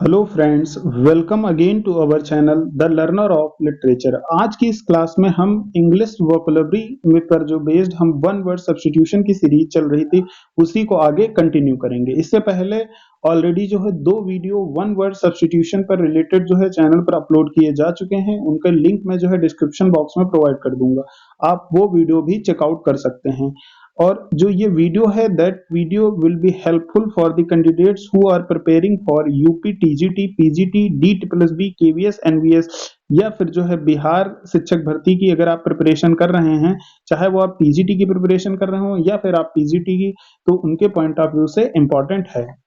Hello friends, welcome again to our channel the learner of literature. आज की इस class में हम इंग्लिश वोकैबुलरी में पर जो बेस्ड हम वन वर्ड सब्स्टिट्यूशन की सीरीज चल रही थी उसी को आगे कंटिन्यू करेंगे। इससे पहले ऑलरेडी जो है दो वीडियो वन वर्ड सब्स्टिट्यूशन पर रिलेटेड जो है चैनल पर अपलोड किए जा चुके हैं। उनका लिंक मैं जो है डिस्क्रिप्शन बॉक्स में प्रोवाइड कर दूंगा, आप वो वीडियो भी चेकआउट कर सकते हैं। और जो ये वीडियो है that video will be helpful for the candidates who are preparing for UP TGT PGT डीट प्लस बी केवीएस एनवीएस या फिर जो है बिहार शिक्षक भर्ती की अगर आप प्रिपरेशन कर रहे हैं, चाहे वो आप टीजीटी की प्रिपरेशन कर रहे हो या फिर आप पीजीटी की, तो उनके पॉइंट ऑफ व्यू से इंपॉर्टेंट है।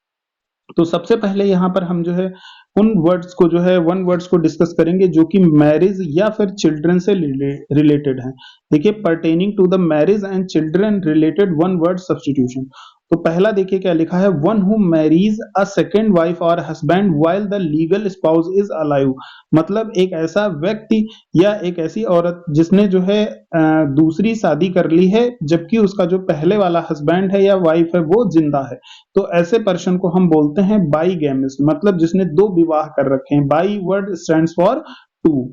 तो सबसे पहले यहाँ पर हम जो है उन वर्ड्स को जो है वन वर्ड्स को डिस्कस करेंगे जो कि मैरिज या फिर चिल्ड्रन से रिलेटेड हैं। देखिए, pertaining to the marriage and children related one word substitution. तो पहला देखिए क्या लिखा है, one who marries a second wife और husband while the legal spouse is alive. मतलब एक ऐसा व्यक्ति या एक ऐसी औरत जिसने जो है दूसरी शादी कर ली है जबकि उसका जो पहले वाला हस्बैंड है या वाइफ है वो जिंदा है। तो ऐसे पर्सन को हम बोलते हैं बाईगैमिस्ट, मतलब जिसने दो विवाह कर रखे हैं। Bi word stands for two.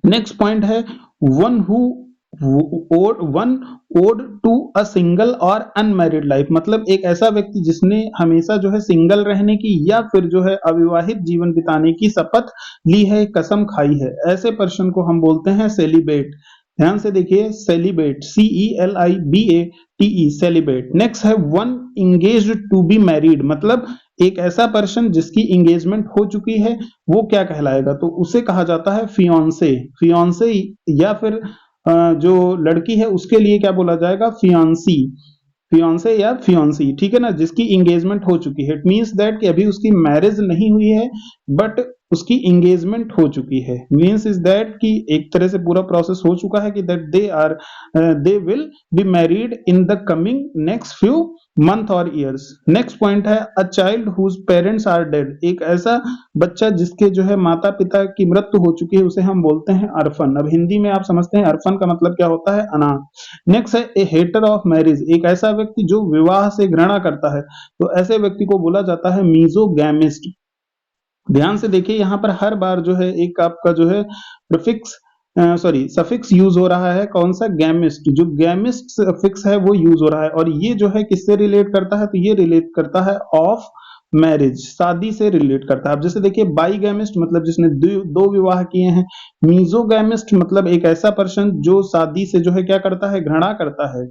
Next point है one who vowed to a single और अनमैरिड लाइफ। मतलब एक ऐसा व्यक्ति जिसने हमेशा जो है सिंगल रहने की या फिर जो है अविवाहित जीवन बिताने की शपथ ली है, कसम खाई है। ऐसे पर्सन को हम बोलते हैं सेलिब्रेट। ध्यान से देखिए, सेलिब्रेट, CELIBATE, सेलिब्रेट। नेक्स्ट है one engaged to be married. मतलब एक ऐसा पर्सन जिसकी इंगेजमेंट हो चुकी है वो क्या कहलाएगा, तो उसे कहा जाता है फियांसे। फियांसे या फिर जो लड़की है उसके लिए क्या बोला जाएगा, फियांसी। फियांसे या फियांसी, ठीक है ना, जिसकी इंगेजमेंट हो चुकी है। इट मींस दैट कि अभी उसकी मैरिज नहीं हुई है बट उसकी इंगेजमेंट हो चुकी है। मींस इज दैट कि एक तरह से पूरा प्रोसेस हो चुका है कि that they will be married in the coming next few month और ईयर्स। नेक्स्ट पॉइंट है a child whose parents are dead. एक ऐसा बच्चा जिसके जो है माता पिता की मृत्यु हो चुकी है उसे हम बोलते हैं अर्फन। अब हिंदी में आप समझते हैं अर्फन का मतलब क्या होता है, अनाथ। नेक्स्ट है ए हेटर ऑफ मैरिज। एक ऐसा व्यक्ति जो विवाह से घृणा करता है, तो ऐसे व्यक्ति को बोला जाता है मीजोगैमिस्ट। ध्यान से देखिए, यहाँ पर हर बार जो है एक आपका जो है प्रीफिक्स सफिक्स यूज हो रहा है। कौन सा, गैमिस्ट। जो गैमिस्ट सफिक्स है वो यूज हो रहा है और ये जो है किससे रिलेट करता है, तो ये रिलेट करता है ऑफ मैरिज, शादी से रिलेट करता है। अब जैसे देखिए, बाईगैमिस्ट मतलब जिसने दो विवाह किए हैं। मीजोगैमिस्ट मतलब एक ऐसा पर्सन जो शादी से जो है क्या करता है, घृणा करता है।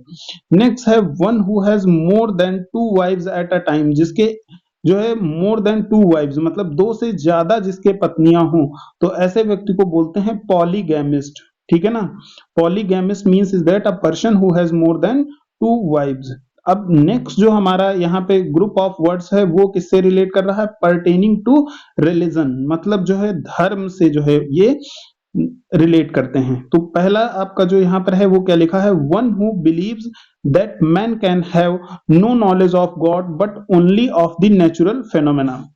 नेक्स्ट है one who has more than two wives at a time. जिसके जो है मोर देन टू वाइव्स मतलब दो से ज्यादा जिसके पत्नियां हों, तो ऐसे व्यक्ति को बोलते हैं पॉलीगैमिस्ट। ठीक है ना। Polygamist means is that a person who has more than two wives. अब नेक्स्ट जो हमारा यहाँ पे ग्रुप ऑफ वर्ड्स है वो किससे रिलेट कर रहा है, पर्टेनिंग टू रिलीजन। मतलब जो है धर्म से जो है ये रिलेट करते हैं। तो पहला आपका जो यहाँ पर है वो क्या लिखा है, one who believes that man can have no knowledge of God but only of the natural phenomena.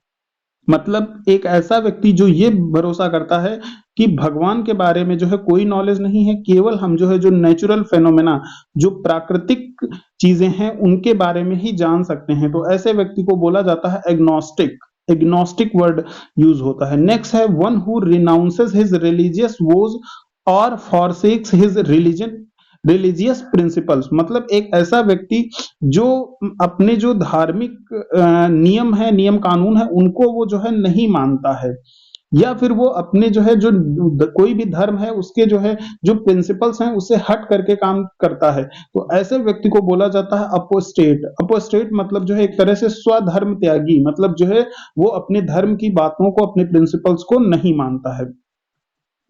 मतलब एक ऐसा व्यक्ति जो ये भरोसा करता है कि भगवान के बारे में जो है कोई नॉलेज नहीं है, केवल हम जो है जो नेचुरल फेनोमेना, जो प्राकृतिक चीजें हैं उनके बारे में ही जान सकते हैं। तो ऐसे व्यक्ति को बोला जाता है एग्नोस्टिक। एग्नोस्टिक वर्ड यूज होता है। नेक्स्ट है one who renounces his religious vows और फॉरसेक्स हिज रिलीजियस प्रिंसिपल्स। मतलब एक ऐसा व्यक्ति जो अपने जो धार्मिक नियम है, नियम कानून है, उनको वो जो है नहीं मानता है, या फिर वो अपने जो है जो कोई भी धर्म है उसके जो है जो प्रिंसिपल्स हैं उससे हट करके काम करता है। तो ऐसे व्यक्ति को बोला जाता है अपोस्टेट। अपोस्टेट मतलब जो है एक तरह से स्वधर्म त्यागी। मतलब जो है वो अपने धर्म की बातों को, अपने प्रिंसिपल्स को नहीं मानता है।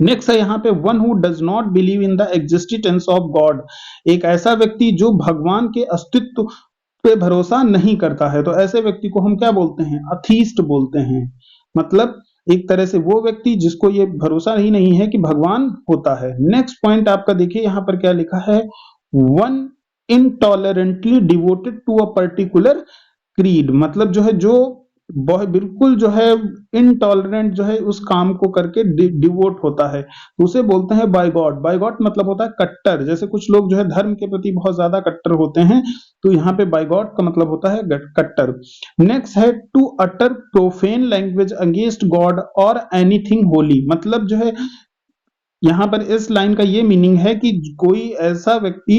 नेक्स्ट है यहाँ पे one who does not believe in the existence of God. एक ऐसा व्यक्ति जो भगवान के अस्तित्व पे भरोसा नहीं करता है, तो ऐसे व्यक्ति को हम क्या बोलते हैं, अथीस्ट बोलते हैं। मतलब एक तरह से वो व्यक्ति जिसको ये भरोसा ही नहीं है कि भगवान होता है। नेक्स्ट पॉइंट आपका देखिए यहाँ पर क्या लिखा है, one intolerantly devoted to a particular creed. मतलब जो है जो बहुत बिल्कुल जो है इनटॉलरेंट जो है उस काम को करके डिवोट होता है, तो उसे बोलते हैं बाइगॉट। बाइगॉट मतलब होता है कट्टर, जैसे कुछ लोग जो है धर्म के प्रति बहुत ज्यादा कट्टर होते हैं, तो यहाँ पे बाइगॉट का मतलब होता है कट्टर। नेक्स्ट है to utter profane language against God और एनीथिंग होली, मतलब जो है यहाँ पर इस लाइन का ये मीनिंग है कि कोई ऐसा व्यक्ति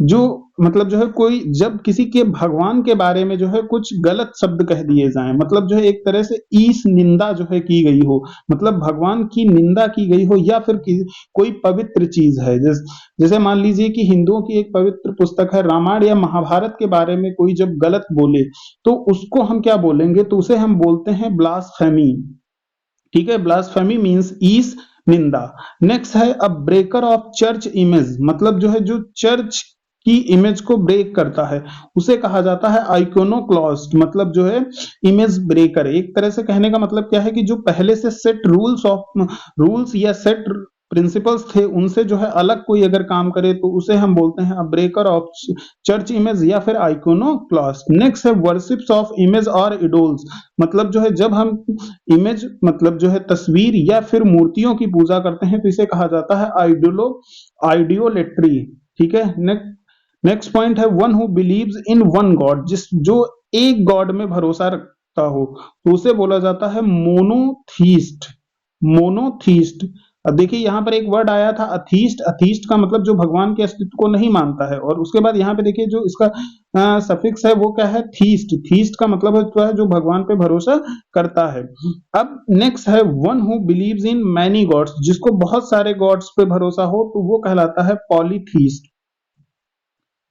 जो मतलब जो है कोई जब किसी के भगवान के बारे में जो है कुछ गलत शब्द कह दिए जाएं, मतलब जो है एक तरह से ईश निंदा जो है की गई हो, मतलब भगवान की निंदा की गई हो, या फिर कोई पवित्र चीज है, जैसे मान लीजिए कि हिंदुओं की एक पवित्र पुस्तक है रामायण या महाभारत के बारे में कोई जब गलत बोले, तो उसको हम क्या बोलेंगे, तो उसे हम बोलते हैं ब्लास्फेमी। ठीक है, ब्लास्फेमी मीन्स ईस निंदा। नेक्स्ट है अ ब्रेकर ऑफ चर्च इमेज, मतलब जो है जो चर्च की इमेज को ब्रेक करता है उसे कहा जाता है आइकोनोक्लास्ट, मतलब जो है इमेज ब्रेकर। एक तरह से कहने का मतलब क्या है कि जो पहले से सेट रूल्स या सेट प्रिंसिपल्स थे उनसे जो है अलग कोई अगर काम करे तो उसे हम बोलते हैं ब्रेकर ऑफ चर्च इमेज या फिर आइकोनोक्लास्ट। नेक्स्ट है वर्शिप्स ऑफ इमेज और इडोल्स, मतलब जो है जब हम इमेज मतलब जो है तस्वीर या फिर मूर्तियों की पूजा करते हैं तो इसे कहा जाता है आइडियोलेट्री। ठीक है, नेक्स्ट पॉइंट है one who believes in one God, जिस जो एक गॉड में भरोसा रखता हो तो उसे बोला जाता है मोनोथीस्ट। मोनोथीस्ट। अब देखिए यहाँ पर एक वर्ड आया था अथीस्ट, अथीस्ट का मतलब जो भगवान के अस्तित्व को नहीं मानता है, और उसके बाद यहाँ पे देखिए जो इसका सफिक्स है वो क्या है, थीस्ट। थीस्ट का मतलब होता है जो भगवान पे भरोसा करता है। अब नेक्स्ट है one who believes in many gods, जिसको बहुत सारे गॉड्स पे भरोसा हो तो वो कहलाता है पॉलीथीस्ट।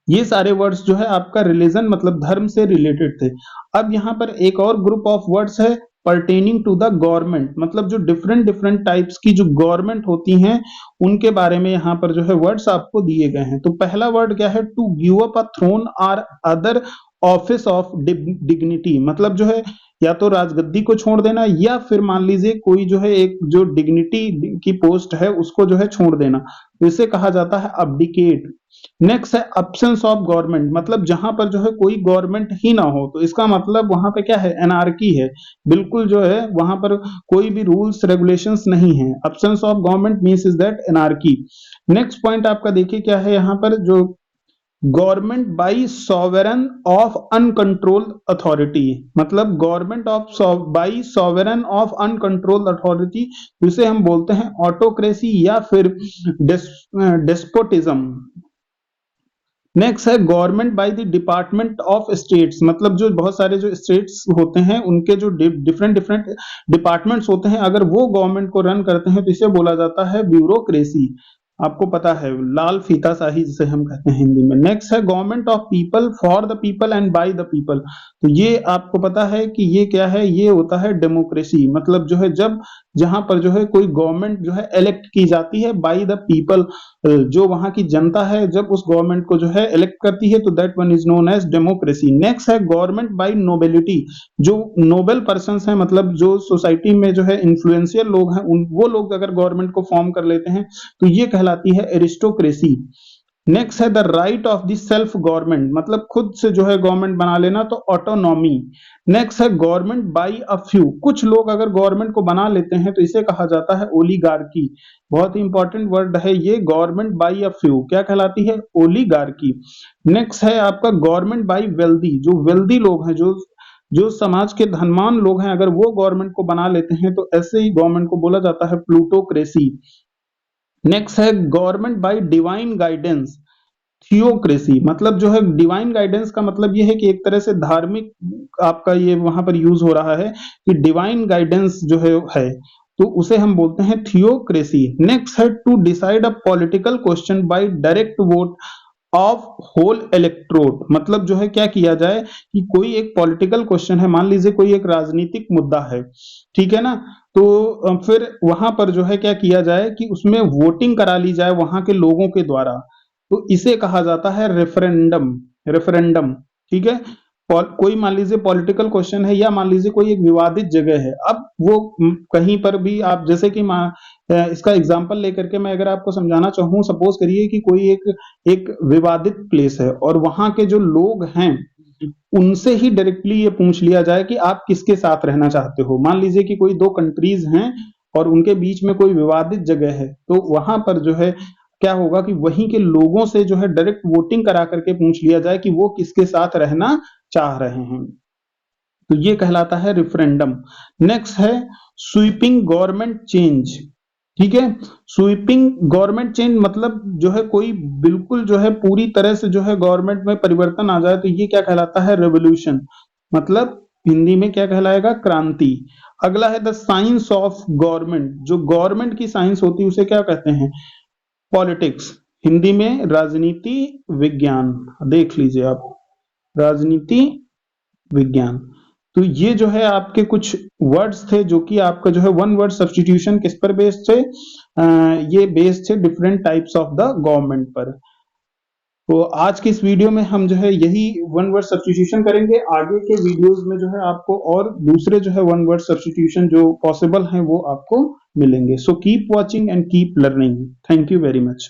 ये सारे वर्ड्स जो है आपका रिलीजन मतलब धर्म से रिलेटेड थे। अब यहाँ पर एक और ग्रुप ऑफ वर्ड्स है पर्टेनिंग टू द गवर्नमेंट, मतलब जो डिफरेंट डिफरेंट टाइप्स की जो गवर्नमेंट होती हैं उनके बारे में यहाँ पर जो है वर्ड्स आपको दिए गए हैं। तो पहला वर्ड क्या है, to give up a throne और अदर ऑफिस ऑफ डिग्निटी, मतलब जो है या तो राजगद्दी को छोड़ देना या फिर मान लीजिए कोई जो है एक जो डिग्निटी की पोस्ट है उसको जो है छोड़ देना, तो इसे कहा जाता है अब्डिकेट। नेक्स्ट है अब्सेंस ऑफ गवर्नमेंट, मतलब जहां पर जो है कोई गवर्नमेंट ही ना हो तो इसका मतलब वहां पे क्या है, एनार्की है, बिल्कुल जो है वहां पर कोई भी रूल्स रेगुलेशंस नहीं है। Absence of government means is that anarchy. Next point आपका देखिए क्या है यहाँ पर, जो government by sovereign of uncontrolled authority, मतलब government of by sovereign of uncontrolled authority, उसे हम बोलते हैं ऑटोक्रेसी या फिर डेस्पोटिज्म। नेक्स्ट है government by the department of states, मतलब जो बहुत सारे जो स्टेट्स होते हैं उनके जो डिफरेंट डिफरेंट डिपार्टमेंट्स होते हैं अगर वो गवर्नमेंट को रन करते हैं तो इसे बोला जाता है ब्यूरोक्रेसी। आपको पता है लाल फीताशाही जिसे हम कहते हैं हिंदी में। नेक्स्ट है government of people for the people and by the people, तो ये आपको पता है कि ये क्या है, ये होता है डेमोक्रेसी, मतलब जो है जब जहां पर जो है कोई गवर्नमेंट जो है इलेक्ट की जाती है बाय द पीपल, जो वहां की जनता है जब उस गवर्नमेंट को जो है इलेक्ट करती है तो that one is known as democracy. Next है गवर्नमेंट बाय नोबेलिटी, जो नोबेल पर्संस हैं मतलब जो सोसाइटी में जो है इन्फ्लुएंशियल लोग हैं उन वो लोग अगर गवर्नमेंट को फॉर्म कर लेते हैं तो ये कहलाती है एरिस्टोक्रेसी। नेक्स्ट है the right of the self government, मतलब खुद से जो है गवर्नमेंट बना लेना, तो ऑटोनॉमी। नेक्स्ट है गवर्नमेंट बाय अ फ्यू, कुछ लोग अगर गवर्नमेंट को बना लेते हैं तो इसे कहा जाता है ओलिगार्की। बहुत ही इंपॉर्टेंट वर्ड है ये, गवर्नमेंट बाय अ फ्यू क्या कहलाती है, ओलिगार्की। नेक्स्ट है आपका गवर्नमेंट बाय वेल्दी, जो वेल्दी लोग हैं जो जो समाज के धनवान लोग हैं अगर वो गवर्नमेंट को बना लेते हैं तो ऐसे ही गवर्नमेंट को बोला जाता है प्लूटोक्रेसी। नेक्स्ट है government bye divine guidance, theocracy, मतलब जो है डिवाइन गाइडेंस का मतलब ये है कि एक तरह से धार्मिक आपका ये वहां पर यूज हो रहा है कि डिवाइन गाइडेंस जो है तो उसे हम बोलते हैं थियोक्रेसी। नेक्स्ट है to decide a political question by direct vote of whole electorate, मतलब जो है क्या किया जाए कि कोई एक पॉलिटिकल क्वेश्चन है, मान लीजिए कोई एक राजनीतिक मुद्दा है, ठीक है ना, तो फिर वहां पर जो है क्या किया जाए कि उसमें वोटिंग करा ली जाए वहां के लोगों के द्वारा, तो इसे कहा जाता है रेफरेंडम। रेफरेंडम, ठीक है। कोई मान लीजिए पॉलिटिकल क्वेश्चन है या मान लीजिए कोई एक विवादित जगह है, अब वो कहीं पर भी आप जैसे कि इसका एग्जांपल लेकर के मैं अगर आपको समझाना चाहूँ, सपोज करिए कि कोई एक एक विवादित प्लेस है और वहां के जो लोग हैं उनसे ही डायरेक्टली ये पूछ लिया जाए कि आप किसके साथ रहना चाहते हो। मान लीजिए कि कोई दो कंट्रीज हैं और उनके बीच में कोई विवादित जगह है, तो वहां पर जो है क्या होगा कि वहीं के लोगों से जो है डायरेक्ट वोटिंग करा करके पूछ लिया जाए कि वो किसके साथ रहना चाह रहे हैं। तो ये कहलाता है रिफरेंडम। नेक्स्ट है स्वीपिंग गवर्नमेंट चेंज। ठीक है, स्वीपिंग गवर्नमेंट चेंज मतलब जो है कोई बिल्कुल जो है पूरी तरह से जो है गवर्नमेंट में परिवर्तन आ जाए, तो ये क्या कहलाता है, रेवोल्यूशन। मतलब हिंदी में क्या कहलाएगा, क्रांति। अगला है द साइंस ऑफ गवर्नमेंट। जो गवर्नमेंट की साइंस होती है उसे क्या कहते हैं, पॉलिटिक्स। हिंदी में राजनीति विज्ञान। देख लीजिए आप, राजनीति विज्ञान। तो ये जो है आपके कुछ वर्ड्स थे जो कि आपका जो है वन वर्ड सब्स्टिट्यूशन किस पर बेस्ड थे, ये बेस्ड थे different types of the government पर। तो आज की इस वीडियो में हम जो है यही वन वर्ड सब्स्टिट्यूशन करेंगे। आगे के वीडियोस में जो है आपको और दूसरे जो है वन वर्ड सब्स्टिट्यूशन जो पॉसिबल हैं वो आपको मिलेंगे। So keep watching and keep learning. Thank you very much.